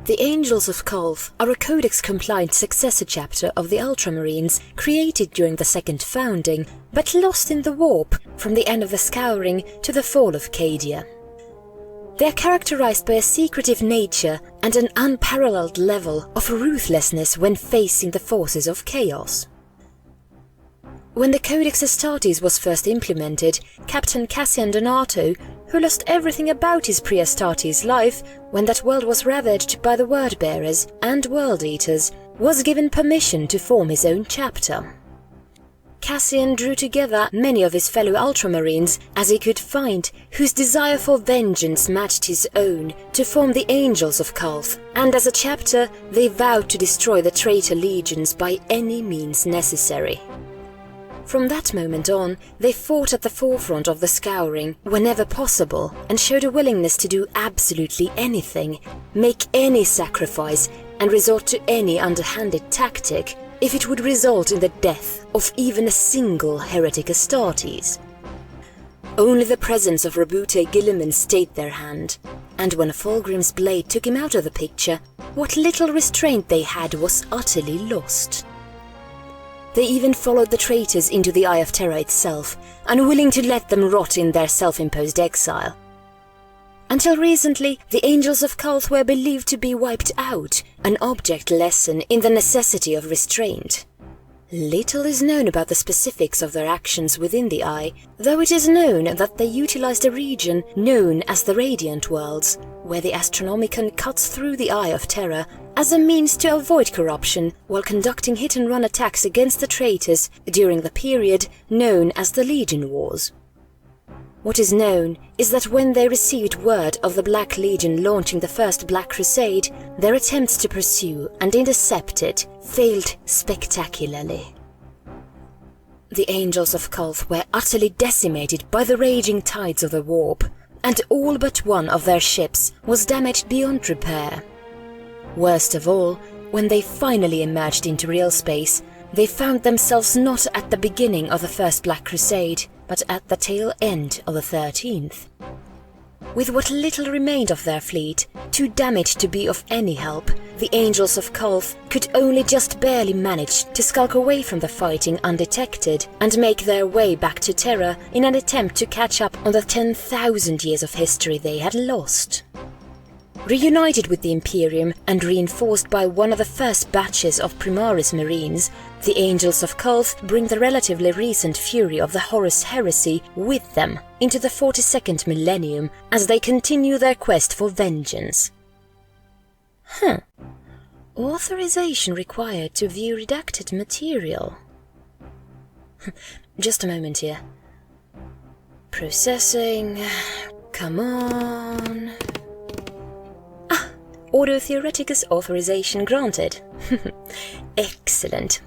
The Angels of Calth are a Codex-compliant successor chapter of the Ultramarines created during the Second Founding, but lost in the warp from the end of the Scouring to the fall of Cadia. They are characterized by a secretive nature and an unparalleled level of ruthlessness when facing the forces of chaos. When the Codex Astartes was first implemented, Captain Cassian Donato, who lost everything about his pre-Astartes life when that world was ravaged by the Word-Bearers and World-Eaters, was given permission to form his own chapter. Cassian drew together many of his fellow Ultramarines as he could find, whose desire for vengeance matched his own, to form the Angels of Calth, and as a chapter they vowed to destroy the traitor legions by any means necessary. From that moment on, they fought at the forefront of the Scouring whenever possible and showed a willingness to do absolutely anything, make any sacrifice, and resort to any underhanded tactic if it would result in the death of even a single heretic Astartes. Only the presence of Rabute Gilliman stayed their hand, and when Fulgrim's blade took him out of the picture, what little restraint they had was utterly lost. They even followed the traitors into the Eye of Terror itself, unwilling to let them rot in their self-imposed exile. Until recently, the Angels of Calth were believed to be wiped out, an object lesson in the necessity of restraint. Little is known about the specifics of their actions within the Eye, though it is known that they utilized a region known as the Radiant Worlds, where the Astronomicon cuts through the Eye of Terror as a means to avoid corruption while conducting hit-and-run attacks against the traitors during the period known as the Legion Wars. What is known is that when they received word of the Black Legion launching the First Black Crusade, their attempts to pursue and intercept it failed spectacularly. The Angels of Calth were utterly decimated by the raging tides of the warp, and all but one of their ships was damaged beyond repair. Worst of all, when they finally emerged into real space, they found themselves not at the beginning of the First Black Crusade, but at the tail end of the 13th. With what little remained of their fleet, too damaged to be of any help, the Angels of Calth could only just barely manage to skulk away from the fighting undetected and make their way back to Terra in an attempt to catch up on the 10,000 years of history they had lost. Reunited with the Imperium and reinforced by one of the first batches of Primaris Marines, the Angels of Calth bring the relatively recent fury of the Horus Heresy with them into the 42nd millennium as they continue their quest for vengeance. Authorization required to view redacted material. Just a moment here. Processing. Come on. Ordo Theoreticus authorization granted. Excellent.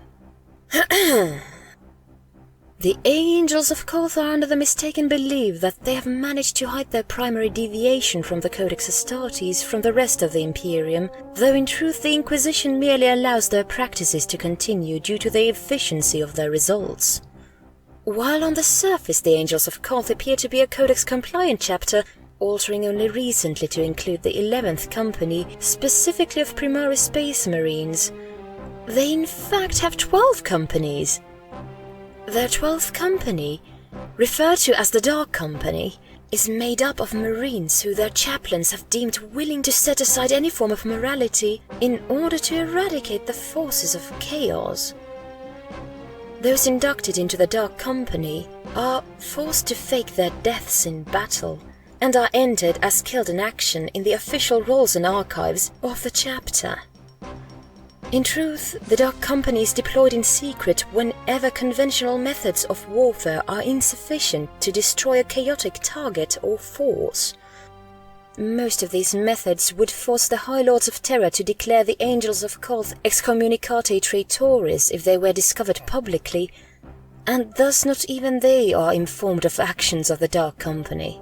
The Angels of Calth are under the mistaken belief that they have managed to hide their primary deviation from the Codex Astartes from the rest of the Imperium, though in truth the Inquisition merely allows their practices to continue due to the efficiency of their results. While on the surface the Angels of Calth appear to be a Codex-compliant chapter, altering only recently to include the 11th Company, specifically of Primaris Space Marines, they in fact have 12 companies. Their 12th Company, referred to as the Dark Company, is made up of Marines who their chaplains have deemed willing to set aside any form of morality in order to eradicate the forces of chaos. Those inducted into the Dark Company are forced to fake their deaths in battle, and are entered as killed in action in the official rolls and archives of the chapter. In truth, the Dark Company is deployed in secret whenever conventional methods of warfare are insufficient to destroy a chaotic target or force. Most of these methods would force the High Lords of Terror to declare the Angels of Calth excommunicate traitores if they were discovered publicly, and thus not even they are informed of actions of the Dark Company.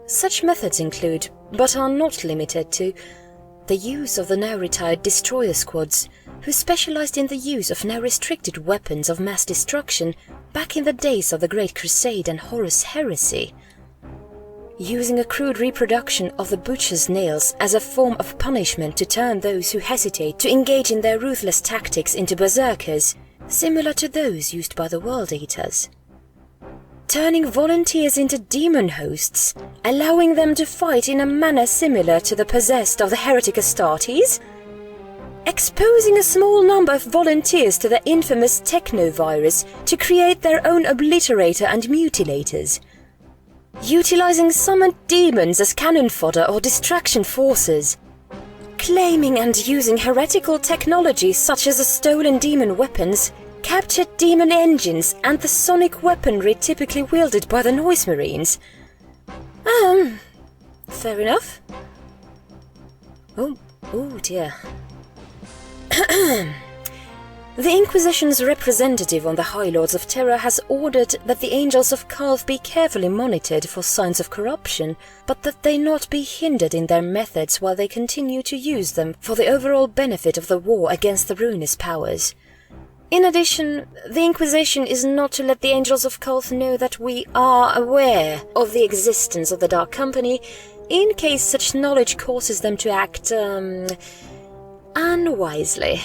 Such methods include, but are not limited to, the use of the now-retired destroyer squads, who specialized in the use of now-restricted weapons of mass destruction back in the days of the Great Crusade and Horus Heresy. using a crude reproduction of the butcher's nails as a form of punishment to turn those who hesitate to engage in their ruthless tactics into berserkers, similar to those used by the World Eaters. Turning volunteers into demon hosts, allowing them to fight in a manner similar to the possessed of the heretic Astartes? Exposing a small number of volunteers to the infamous technovirus to create their own obliterator and mutilators? Utilizing summoned demons as cannon fodder or distraction forces? Claiming and using heretical technology such as the stolen demon weapons, captured demon engines and the sonic weaponry typically wielded by the Noise Marines? Fair enough. Oh dear. The Inquisition's representative on the High Lords of Terror has ordered that the Angels of Calth be carefully monitored for signs of corruption, but that they not be hindered in their methods while they continue to use them for the overall benefit of the war against the ruinous powers. In addition, the Inquisition is not to let the Angels of Calth know that we are aware of the existence of the Dark Company, in case such knowledge causes them to act, unwisely.